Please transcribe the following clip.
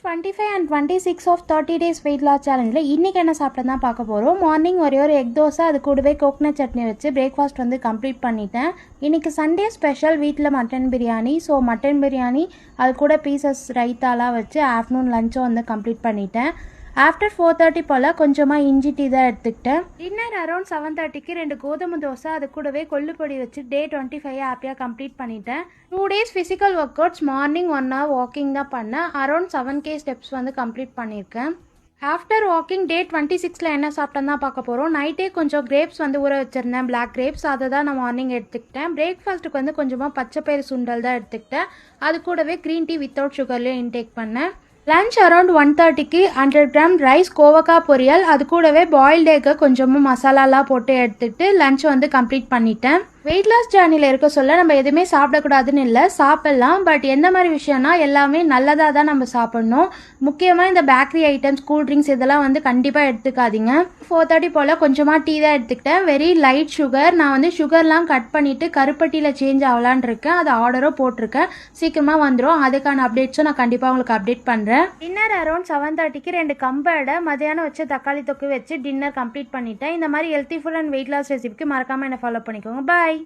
25 and 26 of 30 days weight loss சேலஞ்சில் இன்றைக்கி என்ன சாப்பிட்டு தான் பார்க்க போகிறோம். மார்னிங் ஒரே ஒரு எக் தோசை, அது கூடவே கோகனட் சட்னி வச்சு பிரேக்ஃபாஸ்ட் வந்து கம்ப்ளீட் பண்ணிட்டேன். இன்றைக்கி சண்டே ஸ்பெஷல் வீட்டில் mutton biryani. So mutton biryani அது கூட பீசஸ் ரைத்தாலாம் வச்சு ஆஃப்டர்நூன் லஞ்சும் வந்து கம்ப்ளீட் பண்ணிட்டேன். ஆஃப்டர் 4:30 போல் கொஞ்சமாக இஞ்சி டீ தான் எடுத்துக்கிட்டேன். டின்னர் அரௌண்ட் 7:30க்கு 2 கோதுமை தோசை, அது கூடவே கொள்ளுப்பொடி வச்சு டே 25 ஹாப்பியாக கம்ப்ளீட் பண்ணிட்டேன். 2 days physical work outs, morning 1 hour walking தான் பண்ணேன். அரௌண்ட் 7K ஸ்டெப்ஸ் வந்து கம்ப்ளீட் பண்ணியிருக்கேன். ஆஃப்டர் வாக்கிங் டே 26ல் என்ன சாப்பிட்டேன் தான் பார்க்க போகிறோம். நைட்டே கொஞ்சம் கிரேப்ஸ் வந்து ஊற வச்சுருந்தேன், பிளாக் கிரேப்ஸ், அதை தான் நான் மார்னிங் எடுத்துக்கிட்டேன். பிரேக்ஃபாஸ்ட்டுக்கு வந்து கொஞ்சமாக பச்சைப்பயிறு சுண்டல் தான் எடுத்துக்கிட்டேன். அது கூடவே க்ரீன் டீ வித்தவுட் சுகர்லேயும் இன்டேக் பண்ணேன். லன்ச் அரௌண்ட் 1:30க்கு 100 கிராம் ரைஸ், கோவக்காய் பொரியல், அது கூடவே பாயில்டு எக்கை கொஞ்சமாக மசாலாலாம் போட்டு எடுத்துகிட்டு லன்ச் வந்து கம்ப்ளீட் பண்ணிட்டேன். வெயிட் லாஸ் ஜேர்னியில் இருக்க சொல்ல நம்ம எதுவுமே சாப்பிடக்கூடாதுன்னு இல்லை, சாப்பிட்லாம். பட் எந்த மாதிரி விஷயம்னா எல்லாமே நல்லதாக தான் நம்ம சாப்பிட்ணும். முக்கியமாக இந்த பேக்கரி ஐட்டம்ஸ், கூல் ட்ரிங்க்ஸ் இதெல்லாம் வந்து கண்டிப்பாக எடுத்துக்காதீங்க. 4:30 போல் கொஞ்சமாக டீ தான் எடுத்துக்கிட்டேன். Very light sugar. நான் வந்து சுகர்லாம் கட் பண்ணிவிட்டு கருப்பட்டியில் சேஞ்ச் ஆகலான் இருக்கேன். அது ஆர்டரும் போட்டிருக்கேன், சீக்கிரமாக வந்துடும். அதுக்கான அப்டேட்ஸும் நான் கண்டிப்பாக உங்களுக்கு அப்டேட் பண்ணுறேன். டின்னர் அரௌண்ட் 7:30க்கு 2 கம்பை மதியானம் வச்சு தக்காளி தொக்கு வச்சு டின்னர் கம்ப்ளீட் பண்ணிட்டேன். இந்த மாதிரி healthy food and weight loss ரெசிபிக்கு மறக்காமல் என்னை ஃபாலோ பண்ணிக்கோங்க. பாய்.